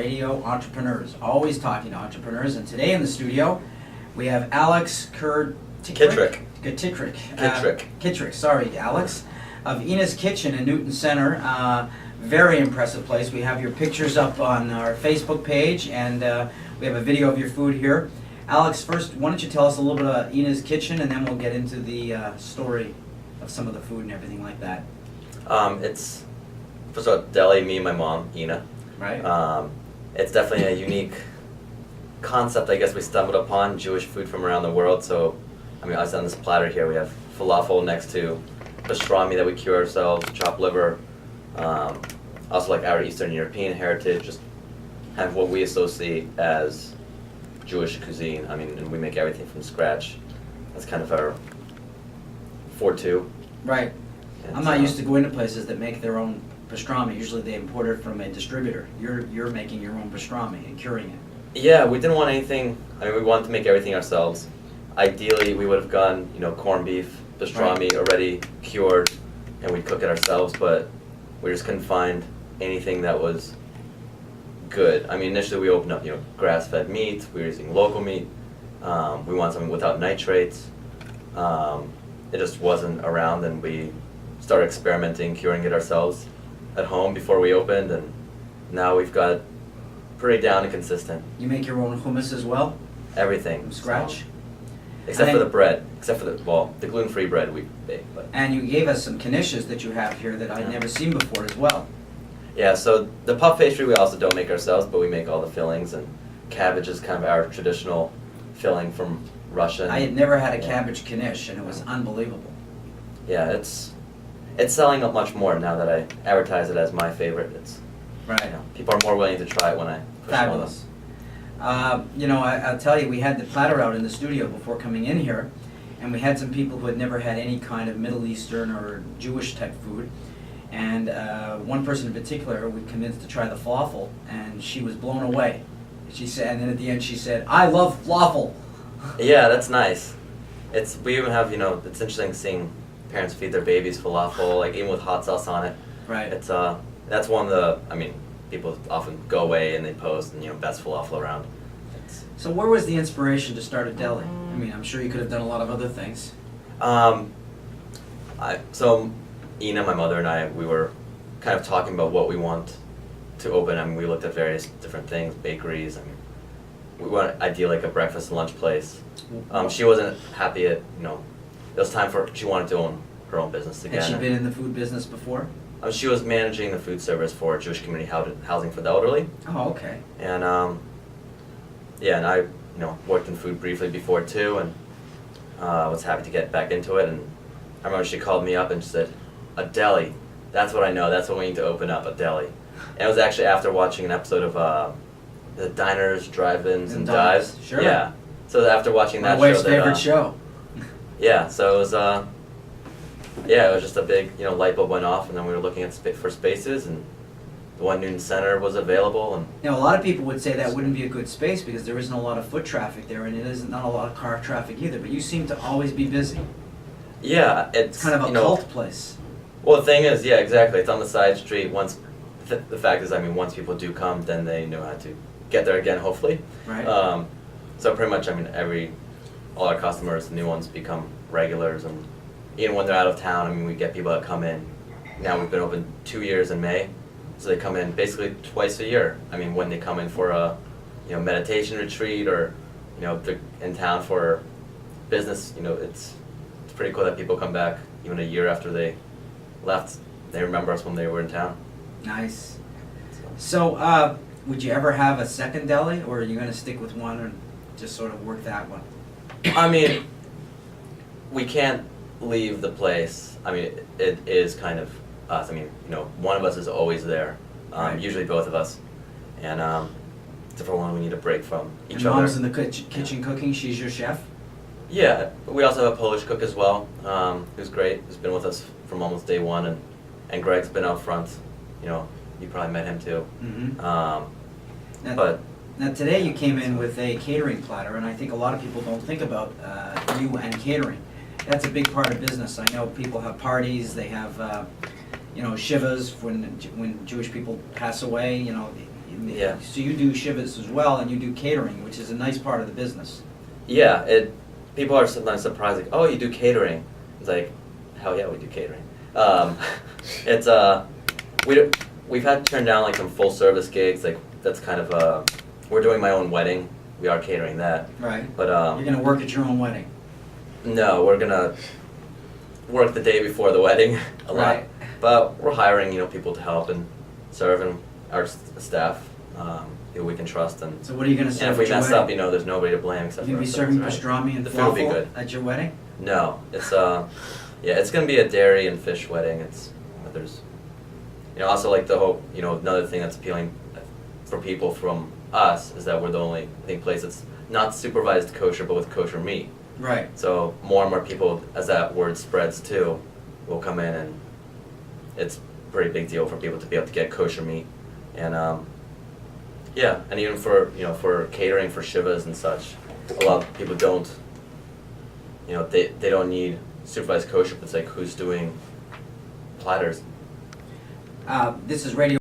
radio entrepreneurs, always talking to entrepreneurs. And today in the studio, we have Alex Khitrik. Khitrik, sorry, Alex, of Ina's Kitchen in Newton Center. Very impressive place. We have your pictures up on our Facebook page, and we have a video of your food here. Alex, first, why don't you tell us a little bit about Ina's Kitchen, and then we'll get into the story of some of the food and everything like that. It's, first of all, deli, me and my mom, Ina. Right. It's definitely a unique concept, I guess, we stumbled upon, Jewish food from around the world. So, I mean, us on this platter here, we have falafel next to pastrami that we cure ourselves, chopped liver, also like our Eastern European heritage, just kind of what we associate as Jewish cuisine. I mean, and we make everything from scratch. That's kind of our forte. Right. And, I'm not used to going to places that make their own pastrami. Usually they import it from a distributor. You're making your own pastrami and curing it. Yeah, we didn't want anything. I mean, we wanted to make everything ourselves. Ideally, we would have gone, corned beef, pastrami already cured, and we'd cook it ourselves. But we just couldn't find anything that was good. I mean, initially we opened up, grass-fed meat. We were using local meat. We wanted something without nitrates. It just wasn't around, and we started experimenting, curing it ourselves at home before we opened, and now we've got it pretty down and consistent. You make your own hummus as well? Everything. From scratch? Except for the bread. Except for the gluten-free bread we bake. But. And you gave us some knishes that you have here that I'd never seen before as well. Yeah, so the puff pastry we also don't make ourselves, but we make all the fillings, and cabbage is kind of our traditional filling from Russia. I had never had a cabbage knish, and it was unbelievable. Yeah, it's selling up much more now that I advertise it as my favorite. It's right. People are more willing to try it when I push Fabulous. I'll tell you, we had the platter out in the studio before coming in here, and we had some people who had never had any kind of Middle Eastern or Jewish type food. And one person in particular we convinced to try the falafel, and she was blown away. She said, and then at the end she said, "I love falafel." Yeah, that's nice. We even have, it's interesting seeing parents feed their babies falafel, like even with hot sauce on it. Right. It's that's one of the, people often go away and they post and best falafel around. So where was the inspiration to start a deli? I mean, I'm sure you could have done a lot of other things. So Ina, my mother, and I, we were kind of talking about what we want to open. I mean, we looked at various different things, bakeries. I mean, we wanted ideally like a breakfast and lunch place. She wasn't happy at, it was time she wanted to own her own business again. Had she been in the food business before? She was managing the food service for Jewish community housing for the elderly. Oh, okay. And and I, worked in food briefly before too, and was happy to get back into it. And I remember she called me up and she said, "A deli, that's what I know. That's what we need to open up, a deli." And it was actually after watching an episode of the Diners, Drive-Ins, and Dives. Sure. Yeah. So after watching that My wife's favorite show. Yeah. So it was it was just a big light bulb went off, and then we were looking at for spaces, and the one Newton Center was available. And a lot of people would say that wouldn't be a good space because there isn't a lot of foot traffic there, and it isn't not a lot of car traffic either. But you seem to always be busy. Yeah, it's kind of a cult place. Well, the thing is, yeah, exactly. It's on the side street. The fact is, once people do come, then they know how to get there again, hopefully. Right. So pretty much, all our customers, new ones, become regulars, and even when they're out of town, we get people that come in. Now we've been open 2 years in May, so they come in basically twice a year. When they come in for a, meditation retreat, or, if they're in town for business, it's pretty cool that people come back even a year after they left. They remember us when they were in town. Nice. So, would you ever have a second deli, or are you going to stick with one and just sort of work that one? We can't leave the place. It is kind of us. One of us is always there. Right. Usually both of us. And except for one, we need a break from each and other. Mom's in the kitchen cooking. She's your chef? Yeah. We also have a Polish cook as well, who's great, who's been with us from almost day one. And Greg's been out front. You probably met him too. Mm-hmm. But now today you came in with a catering platter, and I think a lot of people don't think about you and catering. That's a big part of business. I know people have parties, they have shivas when Jewish people pass away. Yeah. So you do shivas as well, and you do catering, which is a nice part of the business. Yeah, people are sometimes surprised, like, oh, you do catering. It's like, hell yeah, we do catering. It's we've had to turn down like some full service gigs, like that's kind of we're doing my own wedding. We are catering that. Right. But You're gonna work at your own wedding. no, we're gonna work the day before the wedding a lot. Right. But we're hiring, people to help and serve, and our staff, who we can trust. And So what are you gonna serve if we at your mess up, wedding? there's nobody to blame except You for gonna be ourselves, serving right? pastrami and The food will be falafel good. at your wedding? No, it's yeah, it's gonna be a dairy and fish wedding. There's, also like the whole, another thing that's appealing for people from us is that we're the only, I think, place that's not supervised kosher but with kosher meat. Right. So more and more people, as that word spreads too, will come in, and it's a pretty big deal for people to be able to get kosher meat. And yeah, and even for for catering for shivas and such, a lot of people don't. They don't need supervised kosher, but it's like who's doing platters. This is Radio